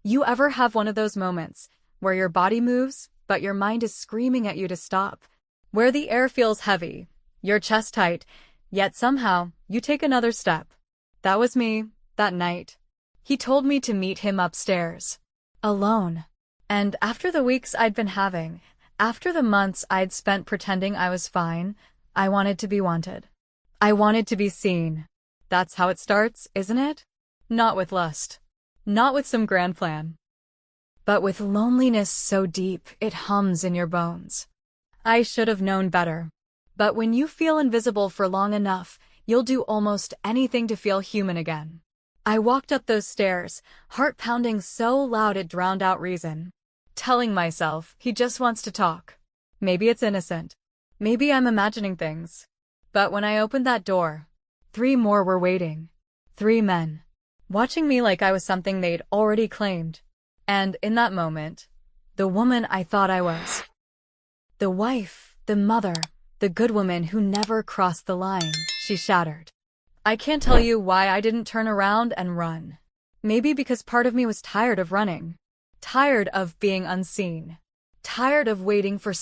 You ever have one of those moments where your body moves, but your mind is screaming at you to stop? Where the air feels heavy, your chest tight, yet somehow you take another step. That was me, that night. He told me to meet him upstairs. Alone. And after the weeks I'd been having, after the months I'd spent pretending I was fine, I wanted to be wanted. I wanted to be seen. That's how it starts, isn't it? Not with lust. Not with some grand plan. But with loneliness so deep it hums in your bones. I should have known better. But when you feel invisible for long enough, you'll do almost anything to feel human again. I walked up those stairs, heart pounding so loud it drowned out reason. Telling myself, he just wants to talk. Maybe it's innocent. Maybe I'm imagining things. But when I opened that door, 3 more were waiting. 3 men. Watching me like I was something they'd already claimed. And in that moment, the woman I thought I was. The wife, the mother, the good woman who never crossed the line, she shattered. I can't tell you why I didn't turn around and run. Maybe because part of me was tired of running. Tired of being unseen. Tired of waiting for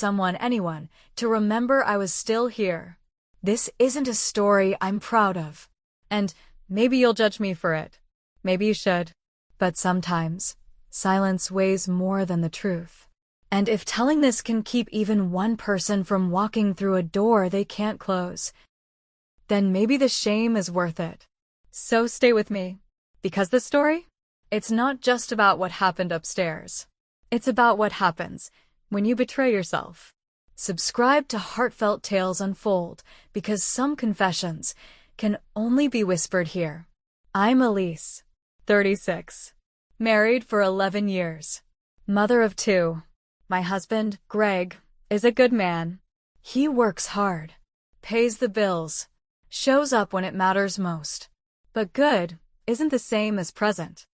anyone, to remember I was still here. This isn't a story I'm proud of. And maybe you'll judge me for it. Maybe you should. But sometimes, silence weighs more than the truth. And if telling this can keep even one person from walking through a door they can't close, then maybe the shame is worth it. So stay with me. Because the story? It's not just about what happened upstairs. It's about what happens when you betray yourself. Subscribe to Heartfelt Tales Unfold, because some confessions can only be whispered here. I'm Elise, 36. Married for 11 years. Mother of 2. My husband, Greg, is a good man. He works hard, pays the bills, shows up when it matters most. But good isn't the same as present.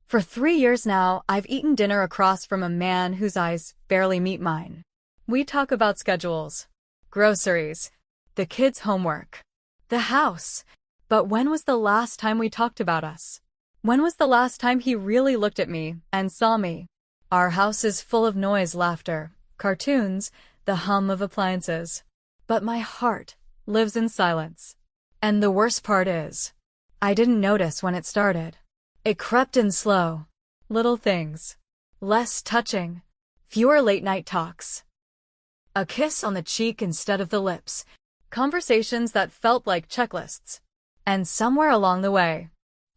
For 3 years now, I've eaten dinner across from a man whose eyes barely meet mine. We talk about schedules, groceries, the kids' homework, the house. But when was the last time we talked about us? When was the last time he really looked at me and saw me? Our house is full of noise, laughter, cartoons, the hum of appliances. But my heart lives in silence. And the worst part is, I didn't notice when it started. It crept in slow. Little things. Less touching. Fewer late-night talks. A kiss on the cheek instead of the lips. Conversations that felt like checklists. And somewhere along the way,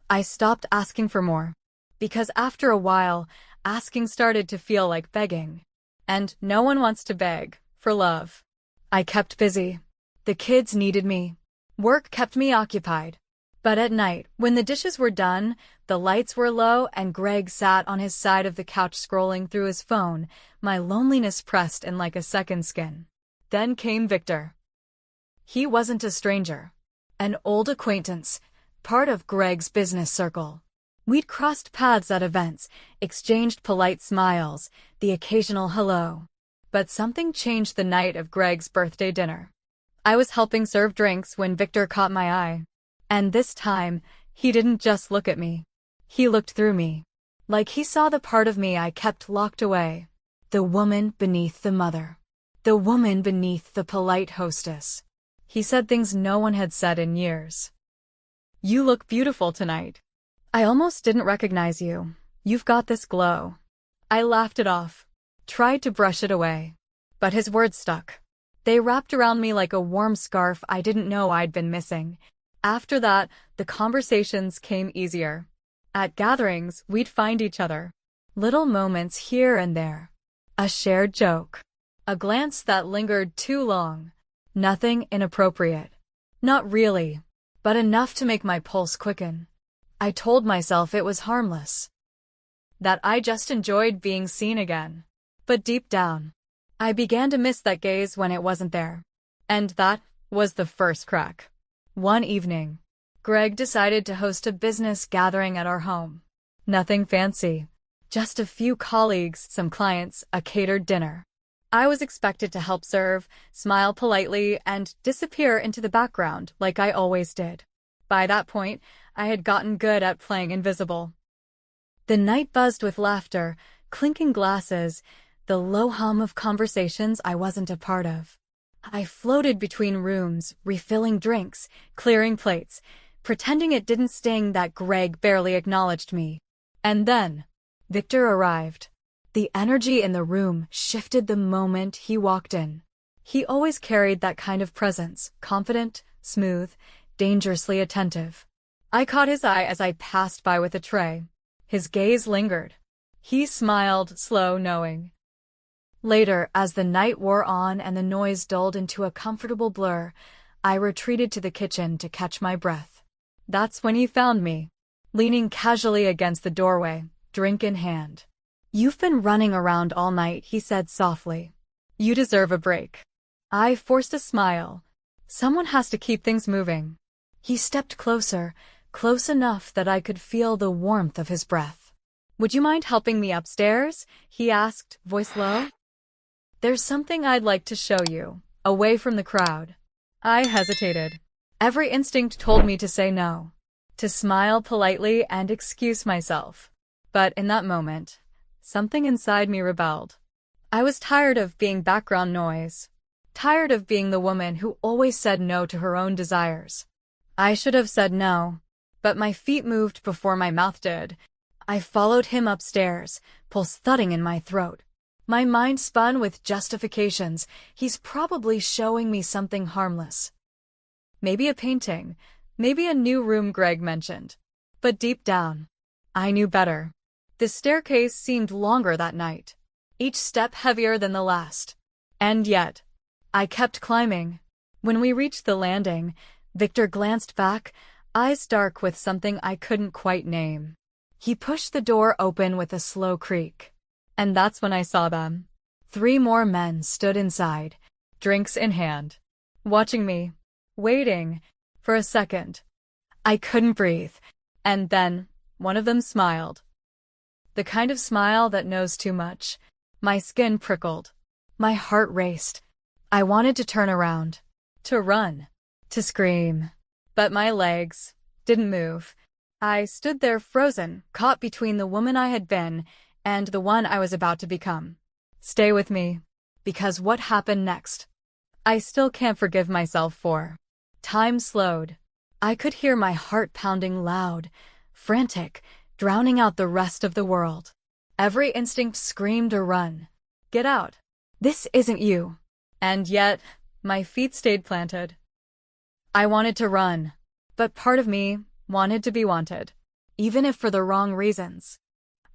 I stopped asking for more. Because after a while, asking started to feel like begging. And no one wants to beg for love. I kept busy. The kids needed me. Work kept me occupied. But at night, when the dishes were done, the lights were low, and Greg sat on his side of the couch scrolling through his phone, my loneliness pressed in like a second skin. Then came Victor. He wasn't a stranger. An old acquaintance, part of Greg's business circle. We'd crossed paths at events, exchanged polite smiles, the occasional hello. But something changed the night of Greg's birthday dinner. I was helping serve drinks when Victor caught my eye. And this time, he didn't just look at me. He looked through me. Like he saw the part of me I kept locked away. The woman beneath the mother. The woman beneath the polite hostess. He said things no one had said in years. You look beautiful tonight. I almost didn't recognize you. You've got this glow. I laughed it off. Tried to brush it away. But his words stuck. They wrapped around me like a warm scarf I didn't know I'd been missing. After that, the conversations came easier. At gatherings, we'd find each other. Little moments here and there. A shared joke. A glance that lingered too long. Nothing inappropriate. Not really. But enough to make my pulse quicken. I told myself it was harmless. That I just enjoyed being seen again. But deep down, I began to miss that gaze when it wasn't there. And that was the first crack. One evening, Greg decided to host a business gathering at our home. Nothing fancy. Just a few colleagues, some clients, a catered dinner. I was expected to help serve, smile politely, and disappear into the background like I always did. By that point, I had gotten good at playing invisible. The night buzzed with laughter, clinking glasses, the low hum of conversations I wasn't a part of. I floated between rooms, refilling drinks, clearing plates, pretending it didn't sting that Greg barely acknowledged me. And then, Victor arrived. The energy in the room shifted the moment he walked in. He always carried that kind of presence, confident, smooth, dangerously attentive. I caught his eye as I passed by with a tray. His gaze lingered. He smiled, slow, knowing. Later, as the night wore on and the noise dulled into a comfortable blur, I retreated to the kitchen to catch my breath. That's when he found me, leaning casually against the doorway, drink in hand. "You've been running around all night," he said softly. "You deserve a break." I forced a smile. Someone has to keep things moving. He stepped closer, close enough that I could feel the warmth of his breath. "Would you mind helping me upstairs?" he asked, voice low. "There's something I'd like to show you, away from the crowd." I hesitated. Every instinct told me to say no, to smile politely and excuse myself. But in that moment, something inside me rebelled. I was tired of being background noise, tired of being the woman who always said no to her own desires. I should have said no, but my feet moved before my mouth did. I followed him upstairs, pulse thudding in my throat. My mind spun with justifications. He's probably showing me something harmless. Maybe a painting, maybe a new room Greg mentioned. But deep down, I knew better. The staircase seemed longer that night, each step heavier than the last. And yet, I kept climbing. When we reached the landing, Victor glanced back, eyes dark with something I couldn't quite name. He pushed the door open with a slow creak. And that's when I saw them. 3 more men stood inside, drinks in hand, watching me, waiting. For a second, I couldn't breathe. And then, one of them smiled. The kind of smile that knows too much. My skin prickled. My heart raced. I wanted to turn around, to run, to scream. But my legs didn't move. I stood there frozen, caught between the woman I had been and the one I was about to become. Stay with me, because what happened next, I still can't forgive myself for. Time slowed. I could hear my heart pounding loud, frantic, drowning out the rest of the world. Every instinct screamed to run. Get out. This isn't you. And yet, my feet stayed planted. I wanted to run, but part of me wanted to be wanted, even if for the wrong reasons.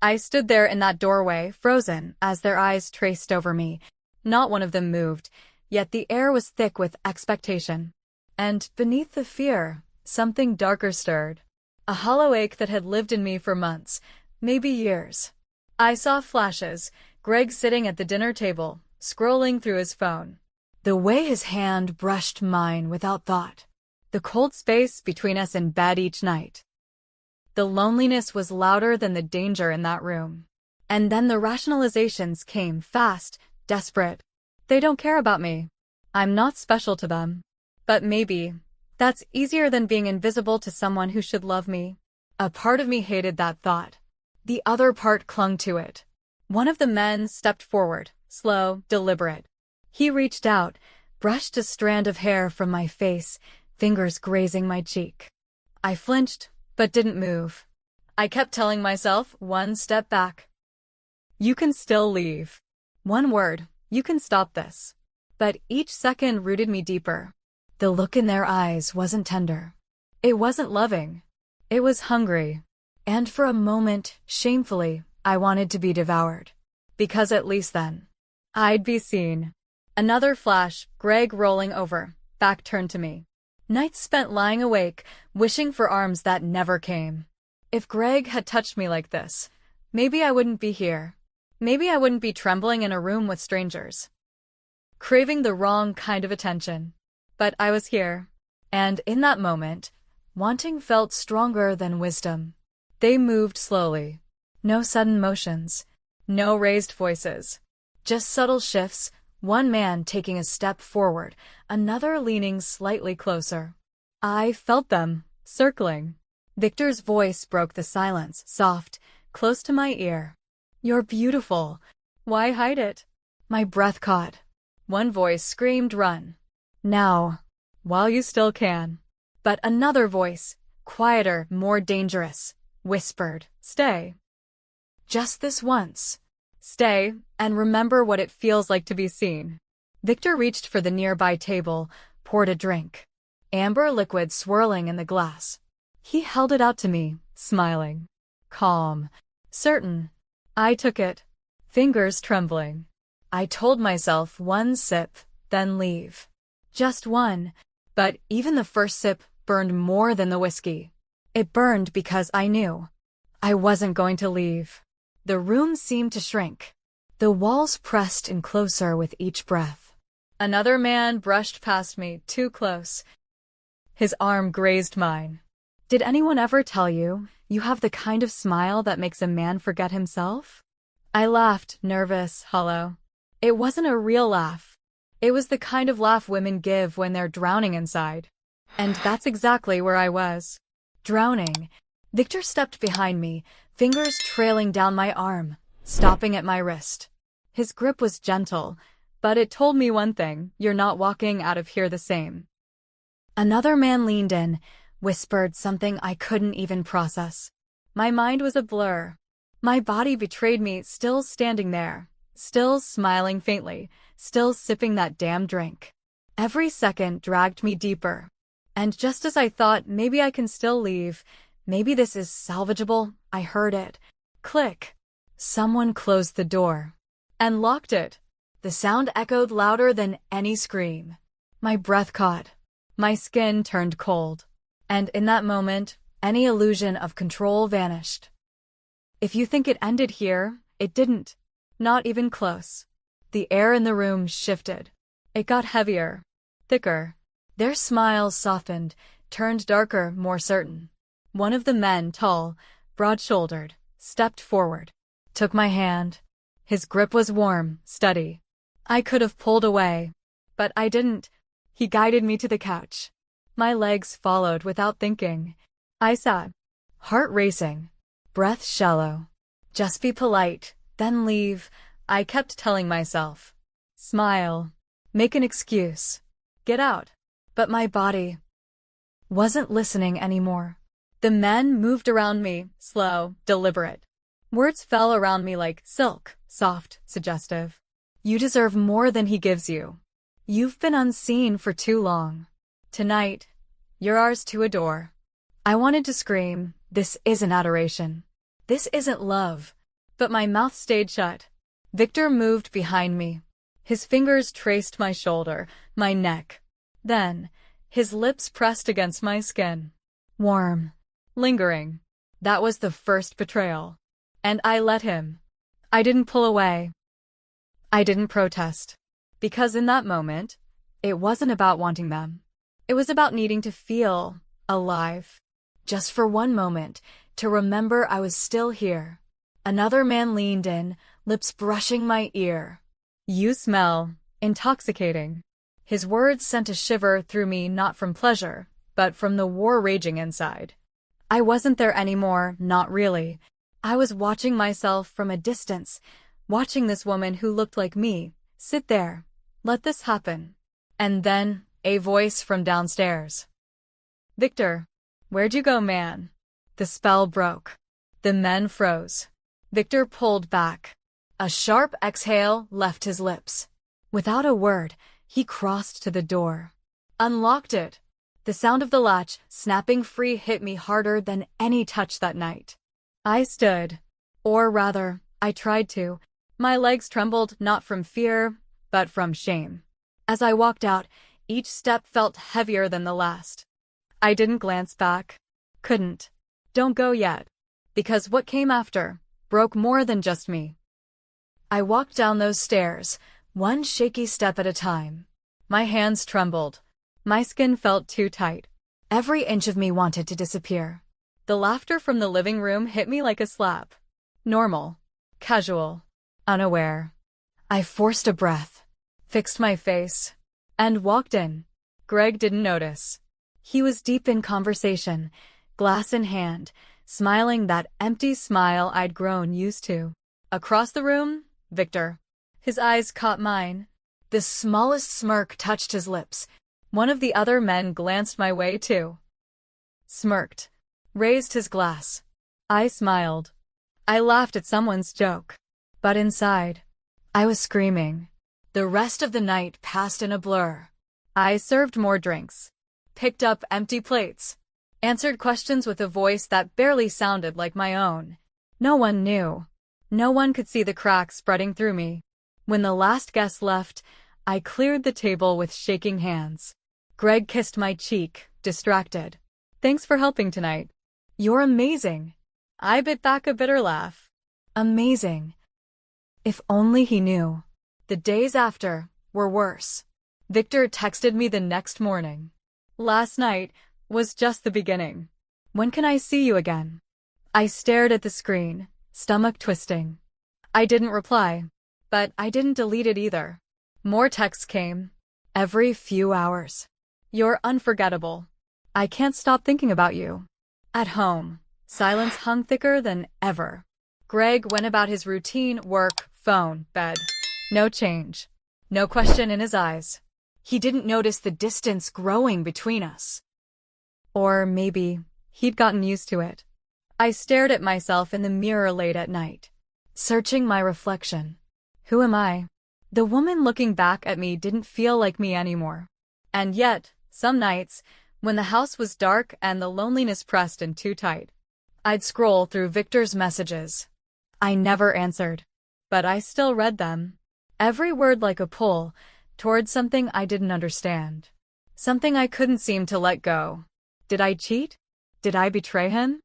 I stood there in that doorway, frozen, as their eyes traced over me. Not one of them moved, yet the air was thick with expectation. And beneath the fear, something darker stirred. A hollow ache that had lived in me for months, maybe years. I saw flashes, Greg sitting at the dinner table, scrolling through his phone. The way his hand brushed mine without thought. The cold space between us in bed each night. The loneliness was louder than the danger in that room. And then the rationalizations came fast, desperate. They don't care about me. I'm not special to them. But maybe that's easier than being invisible to someone who should love me. A part of me hated that thought. The other part clung to it. One of the men stepped forward, slow, deliberate. He reached out, brushed a strand of hair from my face, fingers grazing my cheek. I flinched, but didn't move. I kept telling myself, one step back. You can still leave. One word, you can stop this. But each second rooted me deeper. The look in their eyes wasn't tender. It wasn't loving. It was hungry. And for a moment, shamefully, I wanted to be devoured. Because at least then, I'd be seen. Another flash, Greg rolling over, back turned to me. Nights spent lying awake, wishing for arms that never came. If Greg had touched me like this, maybe I wouldn't be here. Maybe I wouldn't be trembling in a room with strangers, craving the wrong kind of attention. But I was here, and in that moment, wanting felt stronger than wisdom. They moved slowly. No sudden motions, no raised voices. Just subtle shifts, one man taking a step forward, another leaning slightly closer. I felt them, circling. Victor's voice broke the silence, soft, close to my ear. "You're beautiful. Why hide it?" My breath caught. One voice screamed, "Run. Now, while you still can." But another voice, quieter, more dangerous, whispered, "Stay. Just this once. Stay, and remember what it feels like to be seen." Victor reached for the nearby table, poured a drink. Amber liquid swirling in the glass. He held it out to me, smiling. Calm. Certain. I took it. Fingers trembling. I told myself one sip, then leave. Just one. But even the first sip burned more than the whiskey. It burned because I knew I wasn't going to leave. The room seemed to shrink. The walls pressed in closer with each breath. Another man brushed past me, too close. His arm grazed mine. "Did anyone ever tell you, you have the kind of smile that makes a man forget himself?" I laughed, nervous, hollow. It wasn't a real laugh. It was the kind of laugh women give when they're drowning inside. And that's exactly where I was. Drowning. Victor stepped behind me, fingers trailing down my arm, stopping at my wrist. His grip was gentle, but it told me one thing: you're not walking out of here the same. Another man leaned in, whispered something I couldn't even process. My mind was a blur. My body betrayed me, still standing there, still smiling faintly, still sipping that damn drink. Every second dragged me deeper. And just as I thought maybe I can still leave, maybe this is salvageable, I heard it. Click. Someone closed the door. And locked it. The sound echoed louder than any scream. My breath caught. My skin turned cold. And in that moment, any illusion of control vanished. If you think it ended here, it didn't. Not even close. The air in the room shifted. It got heavier, thicker. Their smiles softened, turned darker, more certain. One of the men, tall, broad-shouldered, stepped forward, took my hand. His grip was warm, steady. I could have pulled away, but I didn't. He guided me to the couch. My legs followed without thinking. I sat, heart racing, breath shallow. Just be polite, then leave, I kept telling myself. Smile. Make an excuse. Get out. But my body wasn't listening anymore. The men moved around me, slow, deliberate. Words fell around me like silk, soft, suggestive. You deserve more than he gives you. You've been unseen for too long. Tonight, you're ours to adore. I wanted to scream, this isn't adoration. This isn't love. But my mouth stayed shut. Victor moved behind me. His fingers traced my shoulder, my neck. Then, his lips pressed against my skin. Warm. Lingering. That was the first betrayal. And I let him. I didn't pull away. I didn't protest. Because in that moment, it wasn't about wanting them. It was about needing to feel alive. Just for one moment, to remember I was still here. Another man leaned in, lips brushing my ear. You smell intoxicating. His words sent a shiver through me, not from pleasure, but from the war raging inside. I wasn't there anymore, not really. I was watching myself from a distance, watching this woman who looked like me, sit there, let this happen. And then, a voice from downstairs. Victor, where'd you go, man? The spell broke. The men froze. Victor pulled back. A sharp exhale left his lips. Without a word, he crossed to the door. Unlocked it. The sound of the latch, snapping free, hit me harder than any touch that night. I stood. Or rather, I tried to. My legs trembled, not from fear, but from shame. As I walked out, each step felt heavier than the last. I didn't glance back. Couldn't. Don't go yet. Because what came after broke more than just me. I walked down those stairs, one shaky step at a time. My hands trembled. My skin felt too tight. Every inch of me wanted to disappear. The laughter from the living room hit me like a slap. Normal. Casual. Unaware. I forced a breath, fixed my face, and walked in. Greg didn't notice. He was deep in conversation, glass in hand, smiling that empty smile I'd grown used to. Across the room, Victor. His eyes caught mine. The smallest smirk touched his lips. One of the other men glanced my way too. Smirked. Raised his glass. I smiled. I laughed at someone's joke. But inside, I was screaming. The rest of the night passed in a blur. I served more drinks. Picked up empty plates. Answered questions with a voice that barely sounded like my own. No one knew. No one could see the cracks spreading through me. When the last guest left, I cleared the table with shaking hands. Greg kissed my cheek, distracted. Thanks for helping tonight. You're amazing. I bit back a bitter laugh. Amazing. If only he knew. The days after were worse. Victor texted me the next morning. Last night was just the beginning. When can I see you again? I stared at the screen, stomach twisting. I didn't reply, but I didn't delete it either. More texts came. Every few hours. You're unforgettable. I can't stop thinking about you. At home, silence hung thicker than ever. Greg went about his routine: work, phone, bed. No change. No question in his eyes. He didn't notice the distance growing between us. Or maybe he'd gotten used to it. I stared at myself in the mirror late at night, searching my reflection. Who am I? The woman looking back at me didn't feel like me anymore. And yet, some nights, when the house was dark and the loneliness pressed in too tight, I'd scroll through Victor's messages. I never answered, but I still read them. Every word like a pull towards something I didn't understand. Something I couldn't seem to let go. Did I cheat? Did I betray him?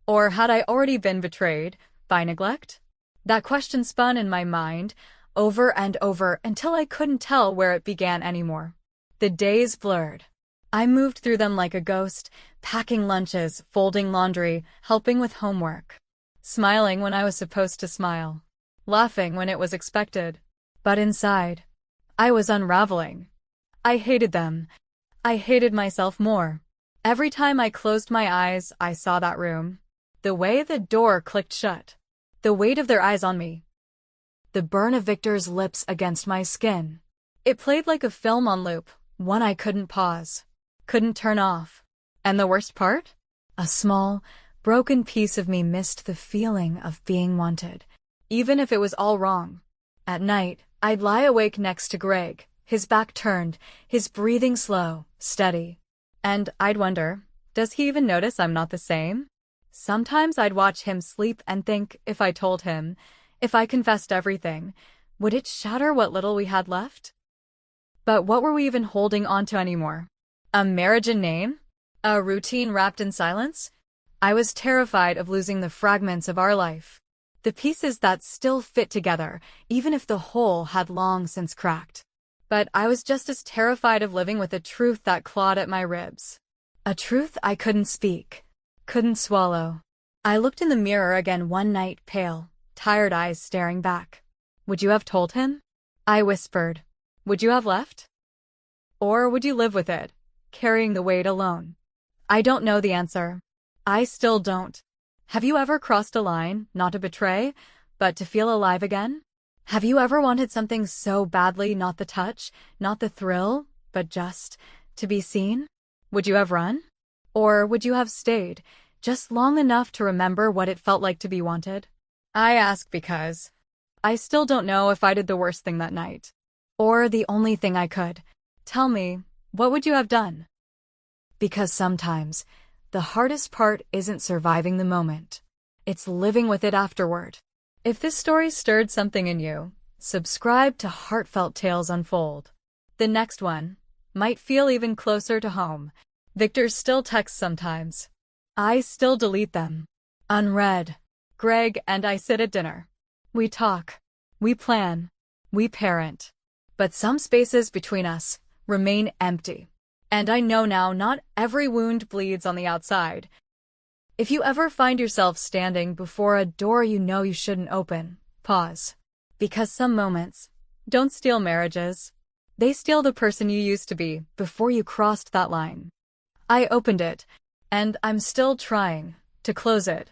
Or had I already been betrayed by neglect? That question spun in my mind over and over until I couldn't tell where it began anymore. The days blurred. I moved through them like a ghost, packing lunches, folding laundry, helping with homework. Smiling when I was supposed to smile. Laughing when it was expected. But inside, I was unraveling. I hated them. I hated myself more. Every time I closed my eyes, I saw that room. The way the door clicked shut. The weight of their eyes on me. The burn of Victor's lips against my skin. It played like a film on loop, one I couldn't pause. Couldn't turn off. And the worst part? A small, broken piece of me missed the feeling of being wanted, even if it was all wrong. At night, I'd lie awake next to Greg, his back turned, his breathing slow, steady. And I'd wonder, does he even notice I'm not the same? Sometimes I'd watch him sleep and think, if I told him, if I confessed everything, would it shatter what little we had left? But what were we even holding on to anymore? A marriage in name? A routine wrapped in silence? I was terrified of losing the fragments of our life. The pieces that still fit together, even if the whole had long since cracked. But I was just as terrified of living with a truth that clawed at my ribs. A truth I couldn't speak, couldn't swallow. I looked in the mirror again one night, pale, tired eyes staring back. Would you have told him? I whispered. Would you have left? Or would you live with it, carrying the weight alone? I don't know the answer. I still don't. Have you ever crossed a line, not to betray, but to feel alive again? Have you ever wanted something so badly, not the touch, not the thrill, but just to be seen? Would you have run? Or would you have stayed, just long enough to remember what it felt like to be wanted? I ask because I still don't know if I did the worst thing that night. Or the only thing I could. Tell me, what would you have done? Because sometimes, the hardest part isn't surviving the moment. It's living with it afterward. If this story stirred something in you, subscribe to Heartfelt Tales Unfold. The next one might feel even closer to home. Victor still texts sometimes. I still delete them. Unread. Greg and I sit at dinner. We talk. We plan. We parent. But some spaces between us remain empty. And I know now not every wound bleeds on the outside. If you ever find yourself standing before a door you know you shouldn't open, pause. Because some moments don't steal marriages. They steal the person you used to be before you crossed that line. I opened it, and I'm still trying to close it.